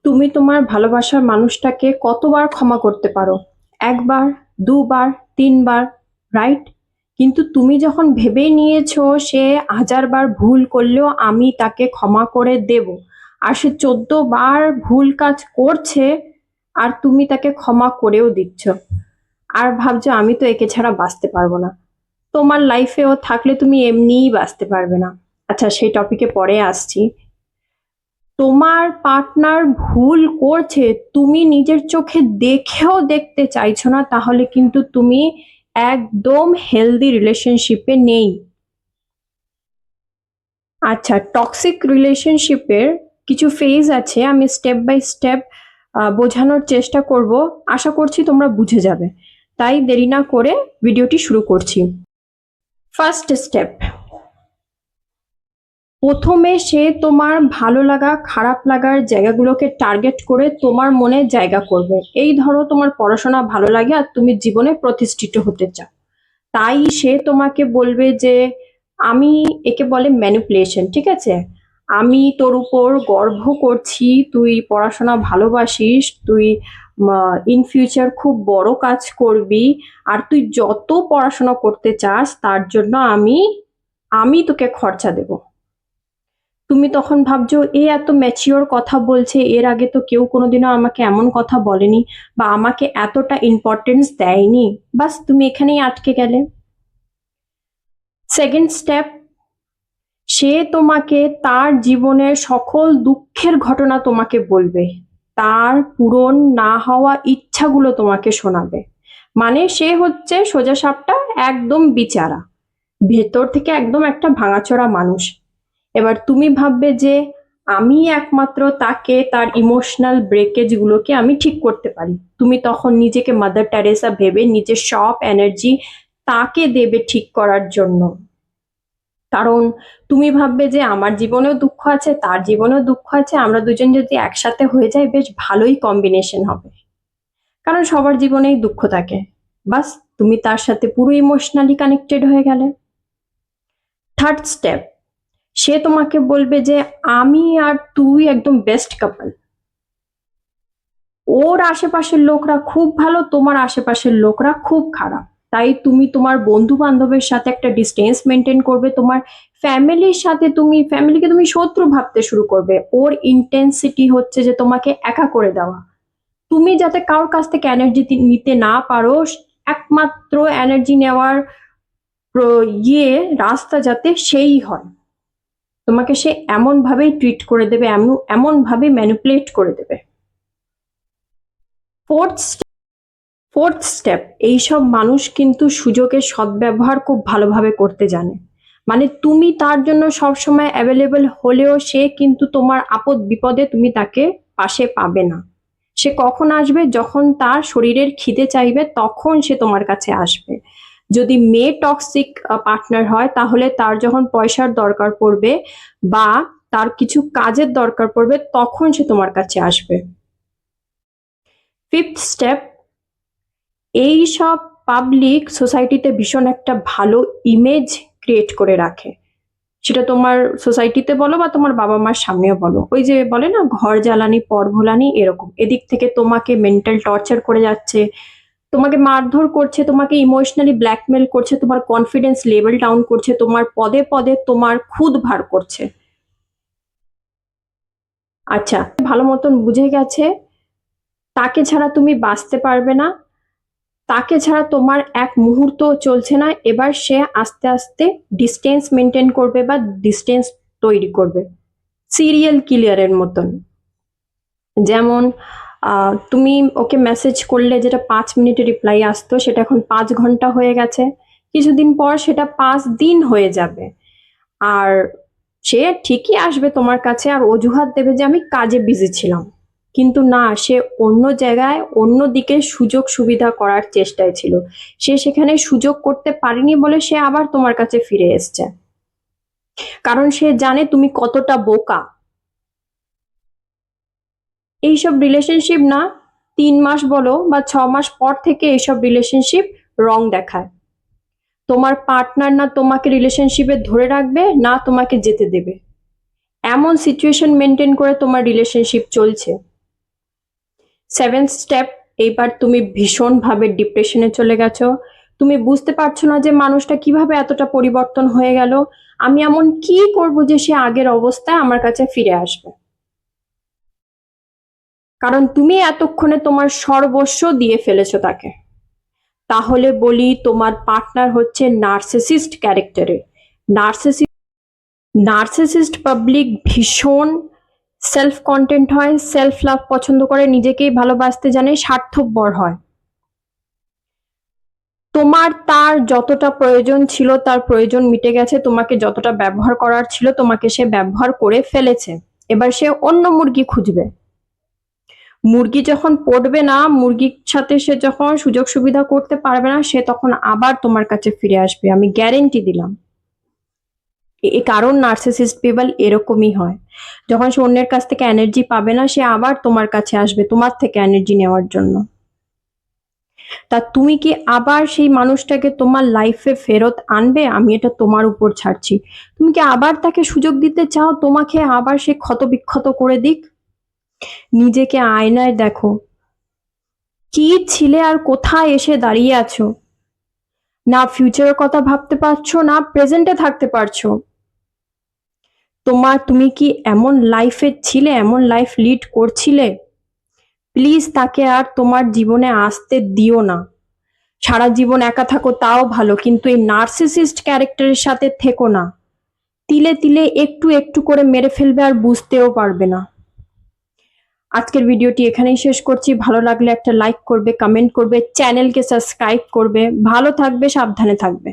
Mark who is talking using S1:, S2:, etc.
S1: তুমি তোমার ভালোবাসার মানুষটাকে কতবার ক্ষমা করতে পারো? একবার, দুবার, তিনবার, রাইট? কিন্তু তুমি যখন ভেবেই নিয়েছো সে 1000 বার ভুল করলেও আমি তাকে ক্ষমা করে দেব, আর সে 14 বার ভুল কাজ করছে, আর তুমি তাকে ক্ষমা করেও দিচ্ছ, আর ভাবছো আমি তো একে ছাড়া বাঁচতে পারবো না। তোমার লাইফেও থাকলে তুমি এমনিই বাঁচতে পারবে না। আচ্ছা, সেই টপিকে পরে আসছি। তোমার পার্টনার ভুল করছে, তুমি নিজের চোখে দেখেও দেখতে চাইছো না, তাহলে কিন্তু তুমি একদম হেলদি রিলেশনশিপে নেই। আচ্ছা, টক্সিক রিলেশনশিপের কিছু ফেজ আছে, আমি স্টেপ বাই স্টেপ বোঝানোর চেষ্টা করব। আশা করছি তোমরা বুঝে যাবে। তাই দেরি না করে ভিডিওটি শুরু করছি। ফার্স্ট স্টেপ, প্রথমে সে তোমার ভালো লাগা খারাপ লাগার জায়গাগুলোকে টার্গেট করে তোমার মনে জায়গা করবে। এই ধরো তোমার পড়াশোনা ভালো লাগে আর তুমি জীবনে প্রতিষ্ঠিত হতে চাও, তাই সে তোমাকে বলবে যে আমি, একে বলে ম্যানিপুলেশন, ঠিক আছে? আমি তোর উপর গর্ব করছি, তুই পড়াশোনা ভালোবাসিস, তুই ইন ফিউচার খুব বড় কাজ করবি, আর তুই যত পড়াশোনা করতে চাস তার জন্য আমি আমি তোকে খরচা দেবো। তুমি তখন ভাবছো এ এত ম্যাচিওর কথা বলছে, এর আগে তো কেউ কোনোদিনও আমাকে এমন কথা বলেনি বা আমাকে এতটা ইম্পর্টেন্স দেয়নি। বাস তুমি এখানেই আটকে গেলে। সেকেন্ড স্টেপ, সে তোমাকে তার জীবনের সকল দুঃখের ঘটনা তোমাকে বলবে, তার পূরণ না হওয়া ইচ্ছাগুলো তোমাকে শোনাবে। মানে সে হচ্ছে সোজা সাপটা একদম বিচারা, ভেতর থেকে একদম একটা ভাঙাচোরা মানুষ। এবার তুমি ভাববে যে আমি একমাত্র তাকে তার ইমোশনাল ব্রেকেজ গুলোকে আমি ঠিক করতে পারি। তুমি তখন নিজেকে মাদার টেরেসা ভেবে নিজের সব এনার্জি তাকে দেবে ঠিক করার জন্য। কারণ তুমি ভাববে যে আমার জীবনেও দুঃখ আছে, তার জীবনেও দুঃখ আছে, আমরা দুজন যদি একসাথে হয়ে যাই বেশ ভালোই কম্বিনেশন হবে। কারণ সবার জীবনেই দুঃখ থাকে। বাস তুমি তার সাথে পুরো ইমোশনালি কানেক্টেড হয়ে গেলে। থার্ড স্টেপ, সে তোমাকে বলবে যে আমি আর তুই একদম বেস্ট কাপল। ওর আশেপাশের লোকরা খুব ভালো, তোমার আশেপাশের লোকরা খুব খারাপ। তাই তুমি তোমার বন্ধু বান্ধবের সাথে একটা ডিস্টেন্স মেনটেন করবে, তোমার ফ্যামিলির সাথে তুমি ফ্যামিলিকে তুমি শত্রু ভাবতে শুরু করবে। ওর ইন্টেন্সিটি হচ্ছে যে তোমাকে একা করে দেওয়া। তুমি যাতে কারোর কাছ থেকে এনার্জি নিতে না পারো, একমাত্র এনার্জি নেওয়ার রাস্তা যাতে সেই হয়। তোমাকে সে এমন ভাবেই ট্রিট করে দেবে, এমন এমন ভাবে ম্যানিপুলেট করে দেবে। ফোর্থ ফোর্থ স্টেপ, এইসব মানুষ কিন্তু সুযোগের সদ্ব্যবহার খুব ভালোভাবে করতে জানে। মানে তুমি তার জন্য সবসময় অ্যাভেলেবল হলেও সে কিন্তু তোমার আপদ বিপদে তুমি তাকে পাশে পাবে না। সে কখন আসবে? যখন তার শরীরের খিদে চাইবে তখন সে তোমার কাছে আসবে। যদি মেয়ে টক্সিক পার্টনার হয় তাহলে তার যখন পয়সার দরকার পড়বে বা তার কিছু কাজের দরকার পড়বে তখন সে তোমার কাছে আসবে। ফিফথ স্টেপ, এই সব পাবলিক সোসাইটিতে ভীষণ একটা ভালো ইমেজ ক্রিয়েট করে রাখে। সেটা তোমার সোসাইটিতে বলো বা তোমার বাবা মার সামনেও বলো, ওই যে বলে না ঘর জ্বালানি পর ভোলানি, এরকম। এদিক থেকে তোমাকে মেন্টাল টর্চার করে যাচ্ছে, তোমাকে মারধর করছে, তোমাকে ইমোশনালি ব্ল্যাকমেল করছে, তোমার কনফিডেন্স লেভেল ডাউন করছে, তোমার পদে পদে তোমার খুদ ভার করছে। আচ্ছা, ভালো মতন বুঝে গেছে তাকে ছাড়া তুমি বাঁচতে পারবে না, তাকে ছাড়া তোমার এক মুহূর্ত চলছে না। এবার সে আস্তে আস্তে ডিস্টেন্স মেনটেন করবে বা ডিস্টেন্স তৈরি করবে, সিরিয়াল কিলারের মতন। যেমন তুমি ওকে মেসেজ করলে যেটা 5 মিনিটে রিপ্লাই আসতো সেটা এখন 5 ঘন্টা হয়ে গেছে, কিছুদিন পর সেটা 5 দিন হয়ে যাবে। আর সে ঠিকই আসবে তোমার কাছে আর অজুহাত দেবে যে আমি কাজে বিজি ছিলাম, কিন্তু না, সে অন্য জায়গায় অন্যদিকে সুযোগ সুবিধা করার চেষ্টায় ছিল। সে সেখানে সুযোগ করতে পারেনি বলে সে আবার তোমার কাছে ফিরে এসছে, কারণ সে জানে তুমি কতটা বোকা। এইসব রিলেশনশিপ না 3 মাস বলো বা 6 মাস পর থেকে এইসব রিলেশনশিপ রং দেখায়। তোমার পার্টনার না তোমাকে রিলেশনশিপে ধরে রাখবে না তোমাকে যেতে দেবে, এমন সিচুয়েশন মেনটেন করে তোমার রিলেশনশিপ চলছে। সেভেন্থ স্টেপ, এইবার তুমি ভীষণভাবে ডিপ্রেশনে চলে গেছো। তুমি বুঝতে পারছো না যে মানুষটা কিভাবে এতটা পরিবর্তন হয়ে গেল। আমি এমন কি করব যে সে আগের অবস্থায় আমার কাছে ফিরে আসবে। কারণ তুমি এতক্ষণে তোমার সর্বস্ব দিয়ে ফেলেছো তাকে। তাহলে বলি, তোমার পার্টনার হচ্ছে নার্সিসিস্ট ক্যারেক্টারের। নার্সিসিস্ট নার্সিসিস্ট পাবলিক ভীষণ সেলফ কন্টেন্ট হয়, সেলফ লাভ পছন্দ করে, নিজেকেই ভালোবাসতে জানে, স্বার্থপর হয়। তোমার তার যতটা প্রয়োজন ছিল তার প্রয়োজন মিটে গেছে, তোমাকে যতটা ব্যবহার করার ছিল তোমাকে সে ব্যবহার করে ফেলেছে। এবার সে অন্য মুরগি খুঁজবে। মুরগি যখন পড়বে না, মুরগির সাথে সে যখন সুযোগ সুবিধা করতে পারবে না, সে তখন আবার তোমার কাছে ফিরে আসবে, আমি গ্যারেন্টি দিলাম। এই কারণ নার্সিসিস্ট পিপল এরকমই হয়। যখন সে অন্যের কাছ থেকে এনার্জি পাবে না, সে আবার তোমার কাছে আসবে তোমার থেকে এনার্জি নেওয়ার জন্য। তা তুমি কি আবার সেই মানুষটাকে তোমার লাইফে ফেরত আনবে? আমি এটা তোমার উপর ছাড়ছি। তুমি কি আবার তাকে সুযোগ দিতে চাও তোমাকে আবার সে ক্ষতবিক্ষত করে দিক? নিজেকে আয়নায় দেখো, কি ছিলে আর কোথায় এসে দাঁড়িয়ে আছো। না ফিউচারের কথা ভাবতে পারছো, না প্রেজেন্টে থাকতে পারছো। তুমি কি এমন লাইফে ছিলে, এমন লাইফ লিড করছিলে? প্লিজ তাকে আর তোমার জীবনে আসতে দিও না। সারা জীবন একা থাকো তাও ভালো, কিন্তু এই নার্সিসিস্ট ক্যারেক্টারের সাথে থেকো না। তিলে তিলে একটু একটু করে মেরে ফেলবে আর বুঝতেও পারবে না। আজকের ভিডিওটি এখানেই শেষ করছি। ভালো লাগলে একটা লাইক করবে, কমেন্ট করবে, চ্যানেলকে সাবস্ক্রাইব করবে। ভালো থাকবে, সাবধানে থাকবে।